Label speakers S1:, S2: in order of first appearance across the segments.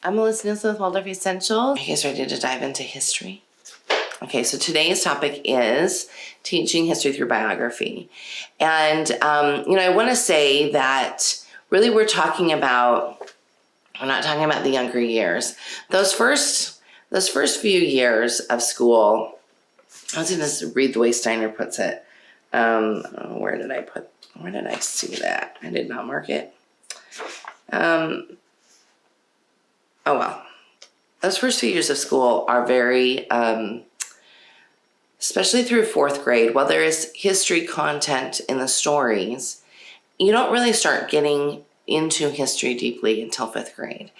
S1: I'm Melisa Nielsen with Waldorf Essentials. Are you guys ready to dive into history? Okay, so today's topic is teaching history through biography. And, I want to say that really we're not talking about the younger years. Those first few years of school, I was going to read the way Steiner puts it. Where did I see that? I did not mark it. Oh well, those first few years of school are very, especially through fourth grade, while there is history content in the stories, you don't really start getting into history deeply until fifth grade.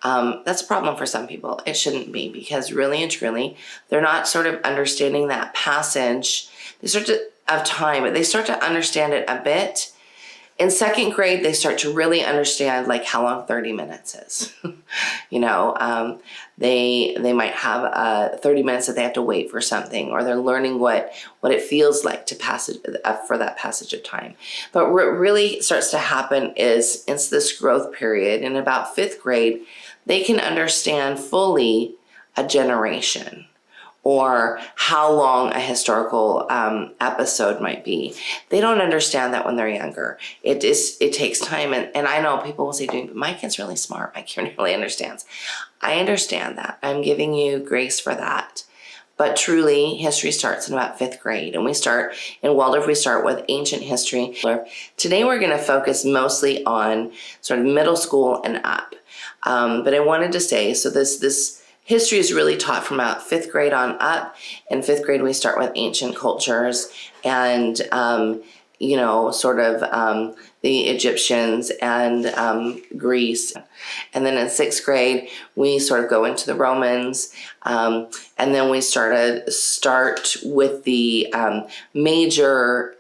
S1: That's a problem for some people. It shouldn't be, because really and truly, they're not sort of understanding that passage. They start to understand it a bit. In second grade, they start to really understand like how long 30 minutes is. They might have 30 minutes that they have to wait for something, or they're learning what it feels like to for that passage of time. But what really starts to happen is it's this growth period. In about fifth grade, they can understand fully a generation, or how long a historical episode might be. They don't understand that when they're younger. It takes time, and I know people will say, but my kid's really smart. My kid really understands. I understand that. I'm giving you grace for that. But truly, history starts in about fifth grade, and in Waldorf, we start with ancient history. Today, we're going to focus mostly on sort of middle school and up. But I wanted to say, so this history is really taught from about fifth grade on up. In fifth grade, we start with ancient cultures and, the Egyptians and Greece. And then in sixth grade, we sort of go into the Romans. And then we start with the major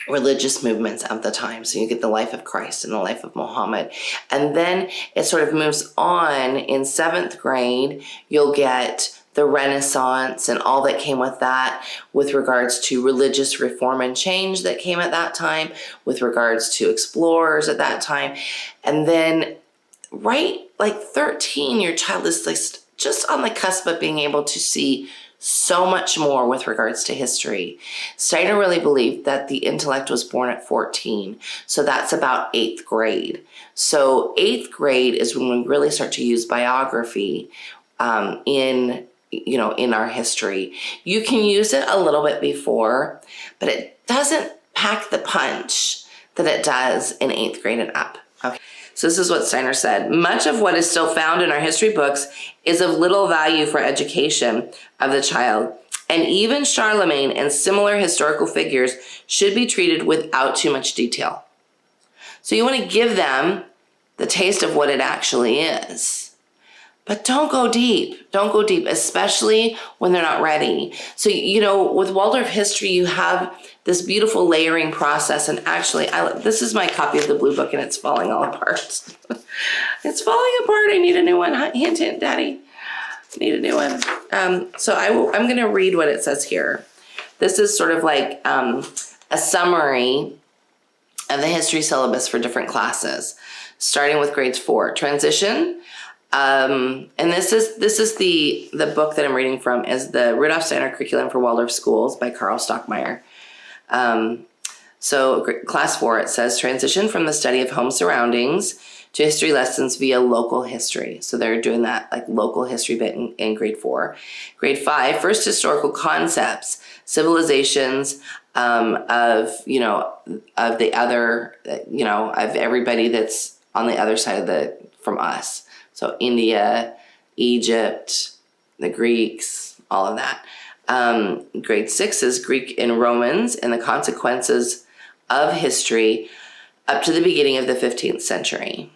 S1: religious movements of the time. So you get the life of Christ and the life of Muhammad. And then it sort of moves on. In seventh grade, you'll get the Renaissance and all that came with that, with regards to religious reform and change that came at that time, with regards to explorers at that time. And then right like 13, your child is like just on the cusp of being able to see so much more with regards to history. Steiner really believed that the intellect was born at 14. So that's about eighth grade. So eighth grade is when we really start to use biography in our history. You can use it a little bit before, but it doesn't pack the punch that it does in eighth grade and up. Okay. So this is what Steiner said. Much of what is still found in our history books is of little value for education of the child. And even Charlemagne and similar historical figures should be treated without too much detail. So you want to give them the taste of what it actually is. But don't go deep. Don't go deep, especially when they're not ready. So, with Waldorf history, you have this beautiful layering process. And actually, this is my copy of the Blue Book, and it's falling all apart. It's falling apart. I need a new one. Hint, hint, Daddy. I need a new one. So I'm going to read what it says here. This is sort of like a summary of the history syllabus for different classes, starting with grades 4. Transition. And this is the book that I'm reading from, is the Rudolf Steiner Curriculum for Waldorf Schools by Karl Stockmeyer. So class 4, it says transition from the study of home surroundings to history lessons via local history. So they're doing that like local history bit in grade 4. Grade 5, first historical concepts, civilizations of the other, of everybody that's on the other side from us. So India, Egypt, the Greeks, all of that. Grade 6 is Greek and Romans and the consequences of history up to the beginning of the 15th century.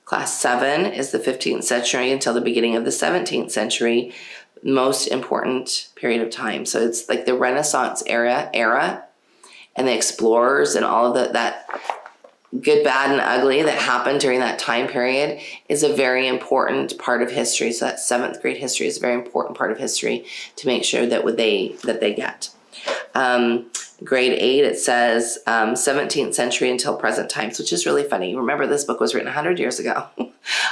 S1: Class 7 is the 15th century until the beginning of the 17th century, most important period of time. So it's like the Renaissance era, and the explorers and all of that good, bad, and ugly that happened during that time period is a very important part of history. So that 7th grade history is a very important part of history to make sure that they get. Grade 8, it says 17th century until present times, which is really funny. Remember, this book was written 100 years ago.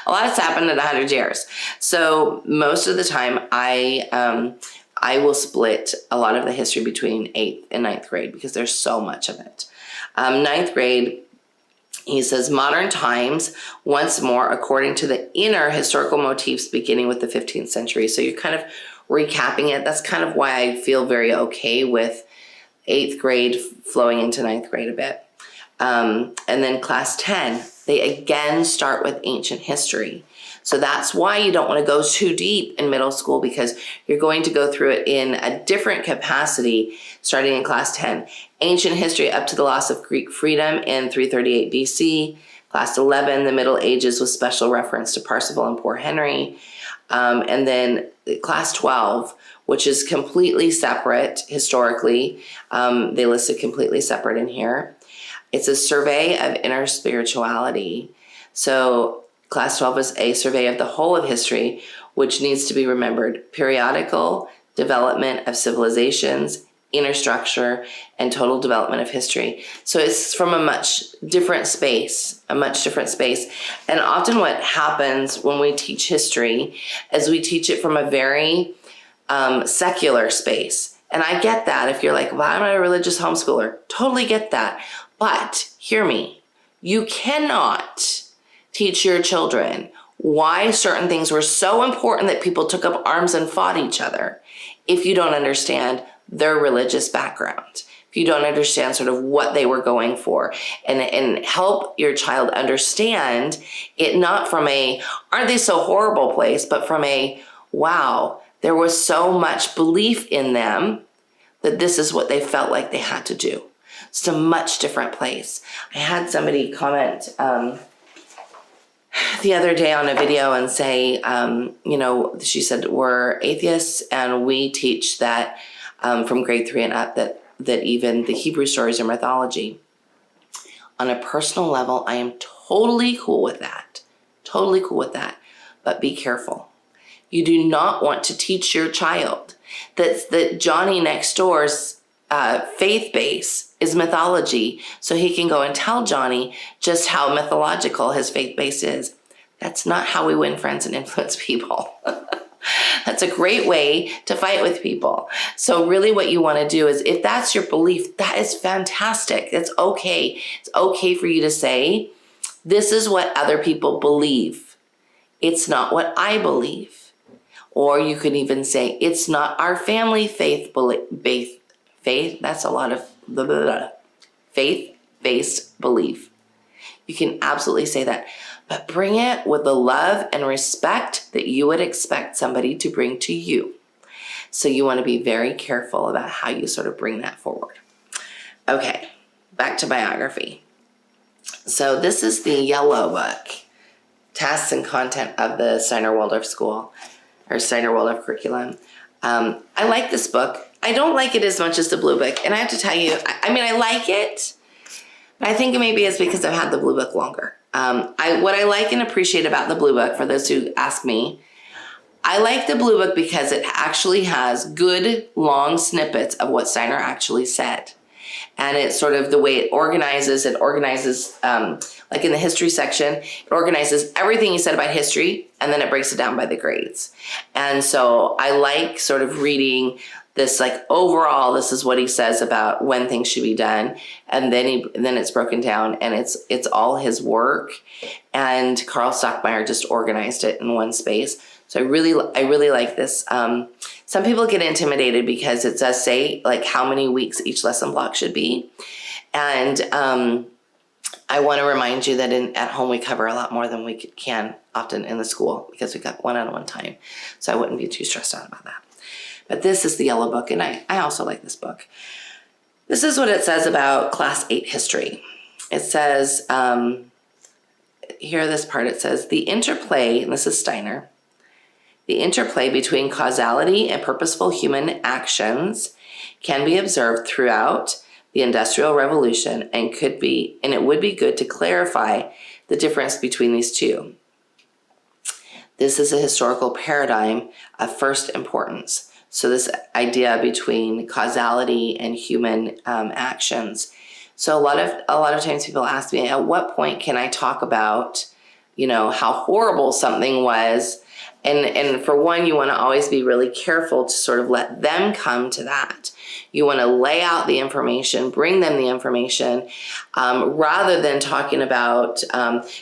S1: A lot has happened in 100 years. So most of the time, I will split a lot of the history between 8th and 9th grade because there's so much of it. 9th grade, he says, modern times, once more, according to the inner historical motifs beginning with the 15th century. So you're kind of recapping it. That's kind of why I feel very okay with 8th grade flowing into 9th grade a bit. And then class 10, they again start with ancient history. So that's why you don't want to go too deep in middle school, because you're going to go through it in a different capacity starting in class 10. Ancient history up to the loss of Greek freedom in 338 BC. Class 11, the Middle Ages with special reference to Parsifal and Poor Henry. And then class 12, which is completely separate historically. They listed completely separate in here. It's a survey of inner spirituality. So class 12 is a survey of the whole of history, which needs to be remembered. Periodical development of civilizations, inner structure, and total development of history. So it's from a much different space. And often what happens when we teach history is we teach it from a very secular space. And I get that. If you're like, well, I'm not a religious homeschooler, totally get that. But hear me, you cannot teach your children why certain things were so important that people took up arms and fought each other if you don't understand their religious background, if you don't understand sort of what they were going for, and help your child understand it not from a, aren't they so horrible place, but from a, wow, there was so much belief in them that this is what they felt like they had to do. It's a much different place. I had somebody comment the other day on a video and say, she said, we're atheists and we teach that from grade 3 and up that even the Hebrew stories are mythology. On a personal level, I am totally cool with that. But be careful. You do not want to teach your child that Johnny next door's faith base is mythology, so he can go and tell Johnny just how mythological his faith base is. That's not how we win friends and influence people. That's a great way to fight with people. So really what you want to do is, if that's your belief, that is fantastic. It's okay. It's okay for you to say, this is what other people believe. It's not what I believe. Or you could even say, it's not our family faith, that's a lot of faith-based belief. You can absolutely say that, but bring it with the love and respect that you would expect somebody to bring to you. So you want to be very careful about how you sort of bring that forward. Okay, back to biography. So this is the yellow book, Tasks and Content of the Steiner Waldorf School, or Steiner Waldorf Curriculum. I like this book. I don't like it as much as the blue book. And I have to tell you, I like it, but I think maybe it's because I've had the blue book longer. What I like and appreciate about the blue book, for those who ask me, I like the blue book because it actually has good long snippets of what Steiner actually said. And it's sort of the way it organizes, like in the history section, it organizes everything he said about history, and then it breaks it down by the grades. And so I like sort of reading this, like, overall, this is what he says about when things should be done. And then it's broken down, and it's all his work. And Carl Stockmeyer just organized it in one space. So I really like this. Some people get intimidated because it does say like how many weeks each lesson block should be. And I want to remind you that at home we cover a lot more than we can often in the school, because we got one-on-one time. So I wouldn't be too stressed out about that. But this is the yellow book, and I also like this book. This is what it says about class 8 history. It says, here this part, it says, the interplay, and this is Steiner, the interplay between causality and purposeful human actions can be observed throughout the Industrial Revolution, and it would be good to clarify the difference between these two. This is a historical paradigm of first importance. So this idea between causality and human actions. So a lot of times people ask me, at what point can I talk about, how horrible something was? And for one, you want to always be really careful to sort of let them come to that. You want to lay out the information, bring them the information, rather than talking about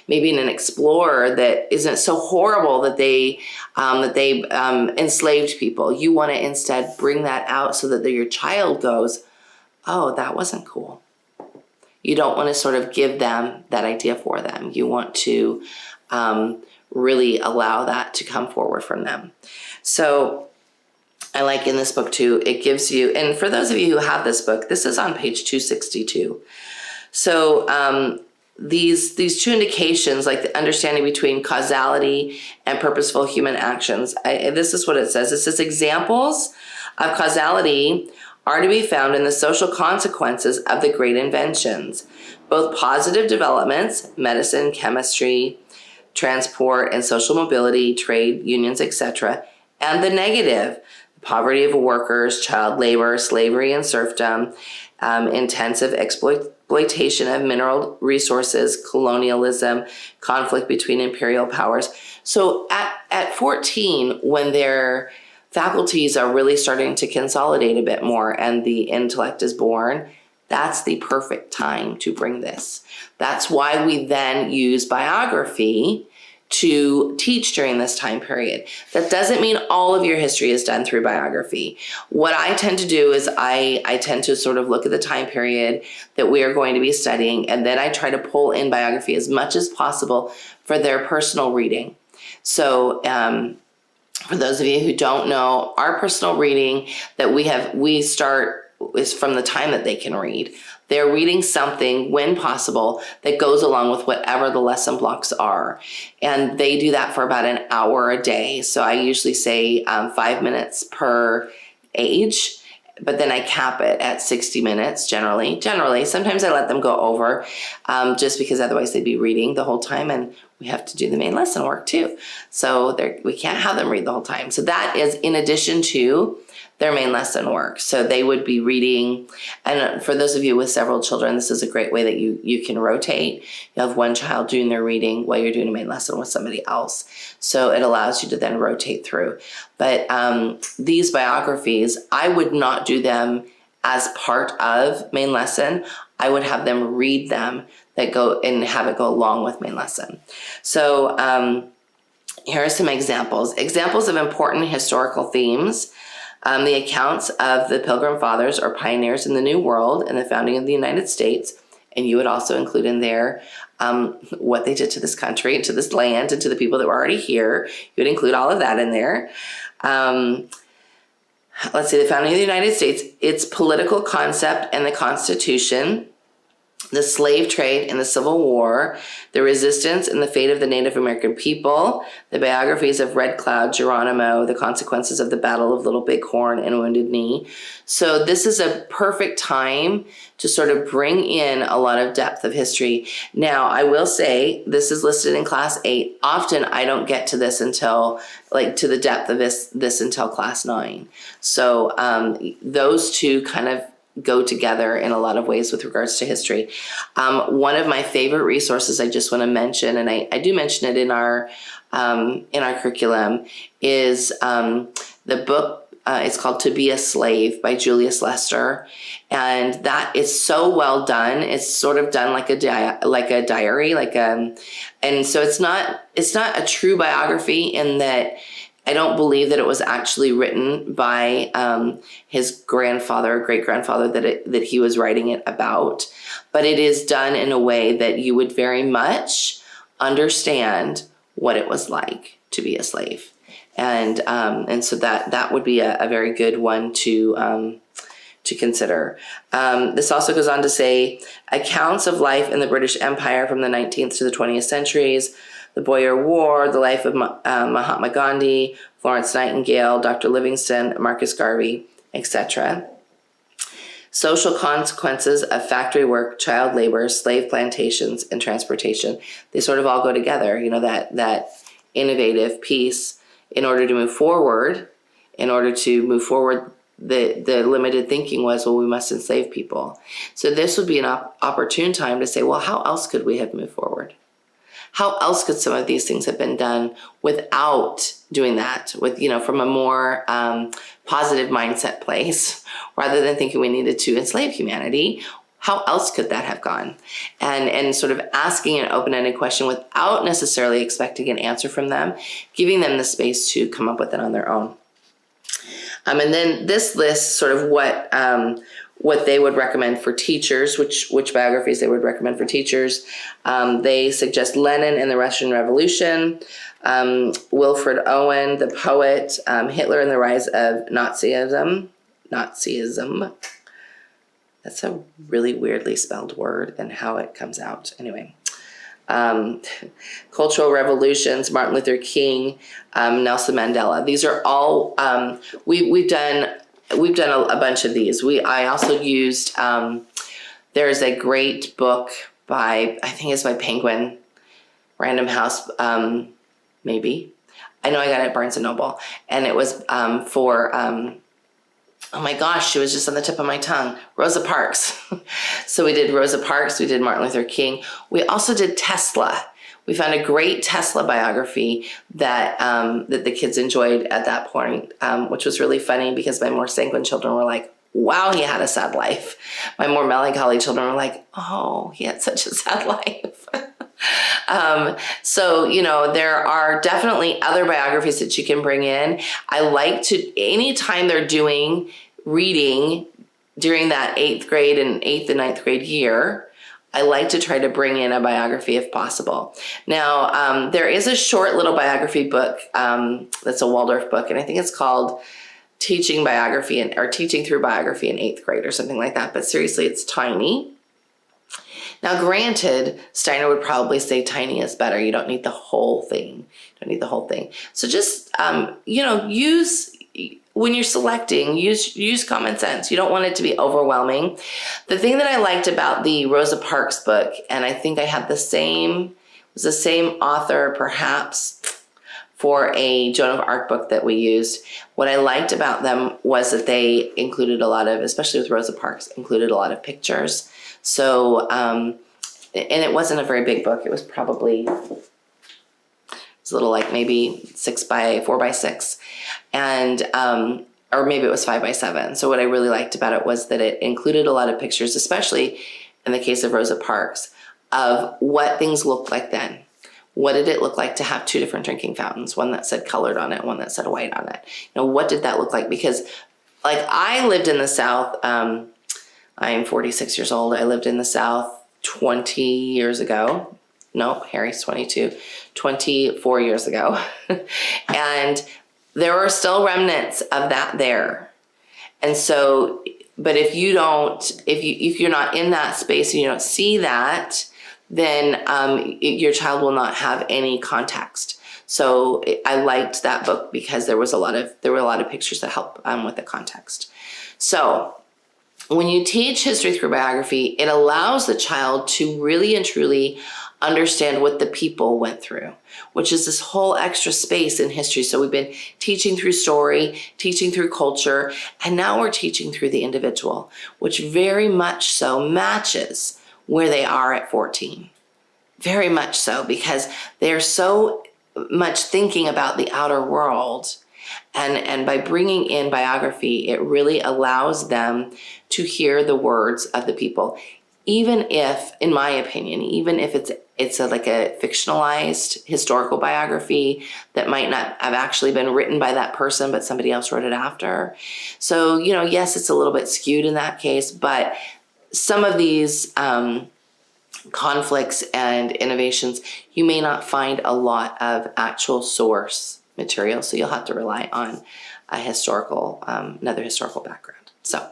S1: maybe an explorer that isn't so horrible that they enslaved people. You want to instead bring that out so that your child goes, oh, that wasn't cool. You don't want to sort of give them that idea for them. You want to really allow that to come forward from them. So I like in this book too, it gives you, and for those of you who have this book, this is on page 262. So these two indications, like the understanding between causality and purposeful human actions, this is what it says. It says examples of causality are to be found in the social consequences of the great inventions, both positive developments, medicine, chemistry, transport and social mobility, trade, unions, etc., and the negative, poverty of workers, child labor, slavery and serfdom, intensive exploitation of mineral resources, colonialism, conflict between imperial powers. So at 14, when their faculties are really starting to consolidate a bit more and the intellect is born, that's the perfect time to bring this. That's why we then use biography to teach during this time period. That doesn't mean all of your history is done through biography. What I tend to do is I tend to sort of look at the time period that we are going to be studying, and then I try to pull in biography as much as possible for their personal reading. So for those of you who don't know, our personal reading that we start is from the time that they can read. They're reading something, when possible, that goes along with whatever the lesson blocks are. And they do that for about an hour a day. So I usually say 5 minutes per age, but then I cap it at 60 minutes generally. Sometimes I let them go over just because otherwise they'd be reading the whole time, and we have to do the main lesson work too. So we can't have them read the whole time. So that is in addition to their main lesson work. So they would be reading, and for those of you with several children, this is a great way that you can rotate. You have one child doing their reading while you're doing a main lesson with somebody else. So it allows you to then rotate through. But these biographies, I would not do them as part of main lesson. I would have them read them that go and have it go along with main lesson. So here are some examples of important historical themes. The accounts of the Pilgrim Fathers or pioneers in the New World and the founding of the United States. And you would also include in there what they did to this country, to this land, and to the people that were already here. You would include all of that in there. Let's see, the founding of the United States, its political concept and the Constitution, the slave trade and the Civil War, the resistance and the fate of the Native American people, the biographies of Red Cloud, Geronimo, the consequences of the Battle of Little Bighorn and Wounded Knee. So this is a perfect time to sort of bring in a lot of depth of history. Now, I will say, this is listed in class 8. Often I don't get to this until, to the depth of this until class 9. So those two kind of go together in a lot of ways with regards to history. One of my favorite resources I just want to mention, and I do mention it in our curriculum, is the book. It's called To Be a Slave by Julius Lester, and that is so well done. It's sort of done like a diary, and so it's not a true biography in that. I don't believe that it was actually written by his grandfather or great-grandfather that he was writing it about, but it is done in a way that you would very much understand what it was like to be a slave. And so that would be a very good one to consider. This also goes on to say accounts of life in the British Empire from the 19th to the 20th centuries, the Boer War, the life of Mahatma Gandhi, Florence Nightingale, Dr. Livingston, Marcus Garvey, etc. Social consequences of factory work, child labor, slave plantations, and transportation. They sort of all go together, that innovative piece in order to move forward in order to move forward. The limited thinking was, well, we must enslave people. So this would be an opportune time to say, well, how else could we have moved forward? How else could some of these things have been done without doing that, with, from a more positive mindset place, rather than thinking we needed to enslave humanity? How else could that have gone? And sort of asking an open-ended question without necessarily expecting an answer from them, giving them the space to come up with it on their own. And then this lists sort of what they would recommend for teachers, which biographies they would recommend for teachers. They suggest Lenin and the Russian Revolution, Wilfred Owen, the poet, Hitler and the rise of Nazism. That's a really weirdly spelled word and how it comes out. Anyway. Cultural revolutions, Martin Luther King, Nelson Mandela. These are all we've done a bunch of these. I also used there's a great book by, I think it's by Penguin Random House, maybe. I know I got it at Barnes and Noble, and it was for oh my gosh, she was just on the tip of my tongue. Rosa Parks. So we did Rosa Parks. We did Martin Luther King. We also did Tesla. We found a great Tesla biography that that the kids enjoyed at that point, which was really funny because my more sanguine children were like, wow, he had a sad life. My more melancholy children were like, oh, he had such a sad life. So, there are definitely other biographies that you can bring in. I like to, anytime they're doing reading during that 8th grade and 8th and 9th grade year, I like to try to bring in a biography if possible. Now, there is a short little biography book that's a Waldorf book, and I think it's called Teaching Biography or Teaching Through Biography in 8th grade or something like that. But seriously, it's tiny. Now, granted, Steiner would probably say tiny is better. You don't need the whole thing. So just, use, when you're selecting, use common sense. You don't want it to be overwhelming. The thing that I liked about the Rosa Parks book, and I think I had the same author perhaps for a Joan of Arc book that we used. What I liked about them was that they included a lot of, especially with Rosa Parks, included a lot of pictures. So, and it wasn't a very big book. It was probably, it was a little like maybe 6 by 4 by 6. And, or maybe it was 5 by 7. So what I really liked about it was that it included a lot of pictures, especially in the case of Rosa Parks, of what things looked like then. What did it look like to have 2 different drinking fountains? One that said colored on it, one that said white on it. What did that look like? Because like I lived in the South, I am 46 years old. I lived in the South 20 years ago. No, Harry's 22, 24 years ago. And there are still remnants of that there. And so, but if you're not in that space and you don't see that, then your child will not have any context. So I liked that book because there were a lot of pictures that help with the context. So when you teach history through biography, it allows the child to really and truly understand what the people went through, which is this whole extra space in history. So we've been teaching through story, teaching through culture, and now we're teaching through the individual, which very much so matches where they are at 14. Very much so, because they're so much thinking about the outer world. And by bringing in biography, it really allows them to hear the words of the people, even if, in my opinion, even if it's like a fictionalized historical biography that might not have actually been written by that person, but somebody else wrote it after. So, yes, it's a little bit skewed in that case, but some of these conflicts and innovations, you may not find a lot of actual source material, so you'll have to rely on a historical, another historical background. So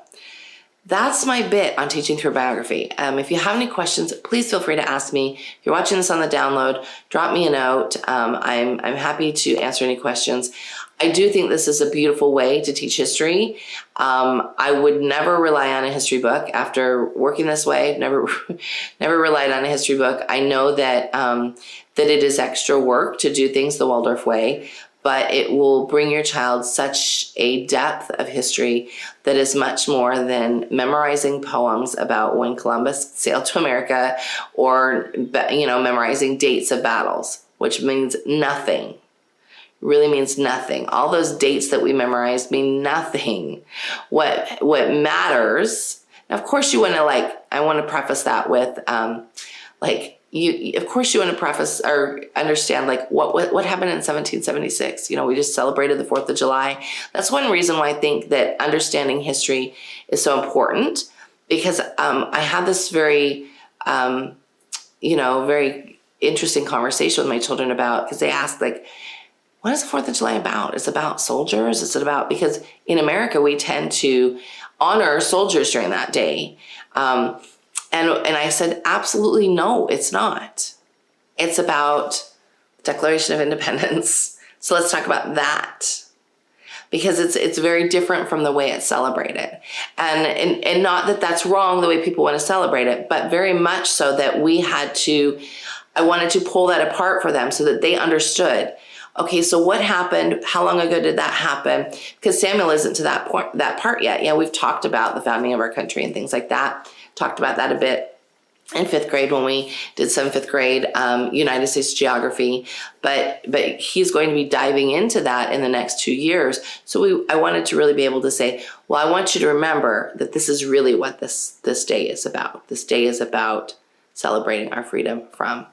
S1: that's my bit on teaching through biography. If you have any questions, please feel free to ask me. If you're watching this on the download, drop me a note. I'm happy to answer any questions. I do think this is a beautiful way to teach history. I would never rely on a history book. After working this way, never relied on a history book. I know that that it is extra work to do things the Waldorf way, but it will bring your child such a depth of history that is much more than memorizing poems about when Columbus sailed to America, or, memorizing dates of battles, which means nothing. Really means nothing. All those dates that we memorized mean nothing. What matters, and of course you want to I want to preface that with of course you want to preface or understand what happened in 1776. We just celebrated the 4th of July. That's one reason why I think that understanding history is so important, because I had this very very interesting conversation with my children about, because they asked, what is the 4th of July about? It's about soldiers? Is it about, because in America we tend to honor soldiers during that day. And I said, absolutely no, it's not. It's about the Declaration of Independence. So let's talk about that, because it's very different from the way it's celebrated. And not that that's wrong, the way people want to celebrate it, but very much so that I wanted to pull that apart for them so that they understood, okay, so what happened? How long ago did that happen? Because Samuel isn't to that part yet. Yeah, we've talked about the founding of our country and things like that. Talked about that a bit in 5th grade when we did some 5th grade United States geography, but he's going to be diving into that in the next 2 years. So I wanted to really be able to say, well, I want you to remember that this is really what this day is about. This day is about celebrating our freedom from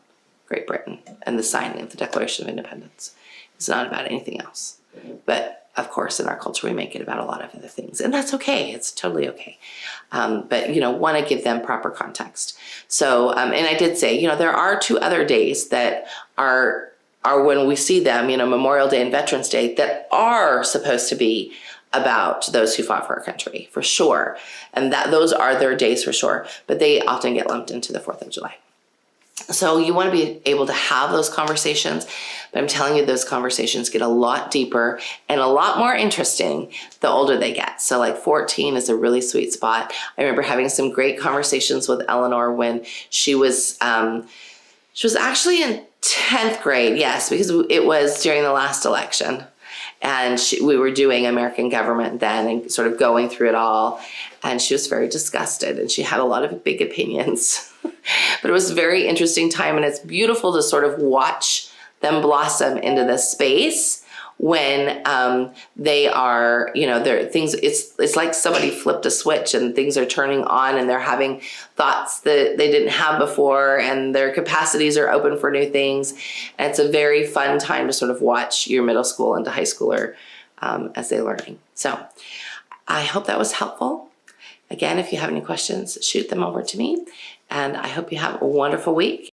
S1: Great Britain and the signing of the Declaration of Independence. It's not about anything else. But of course, in our culture, we make it about a lot of other things, and that's okay. It's totally okay. But want to give them proper context. So, and I did say, there are 2 other days that are when we see them, Memorial Day and Veterans Day, that are supposed to be about those who fought for our country, for sure. And those are their days for sure, but they often get lumped into the 4th of July. So you want to be able to have those conversations, but I'm telling you, those conversations get a lot deeper and a lot more interesting the older they get. So 14 is a really sweet spot. I remember having some great conversations with Eleanor when she was actually in 10th grade. Yes, because it was during the last election. And we were doing American government then and sort of going through it all. And she was very disgusted, and she had a lot of big opinions. But it was a very interesting time, and it's beautiful to sort of watch them blossom into this space when they are, there are things, it's like somebody flipped a switch and things are turning on, and they're having thoughts that they didn't have before, and their capacities are open for new things. And it's a very fun time to sort of watch your middle school into high schooler as they're learning. So I hope that was helpful. Again, if you have any questions, shoot them over to me, and I hope you have a wonderful week.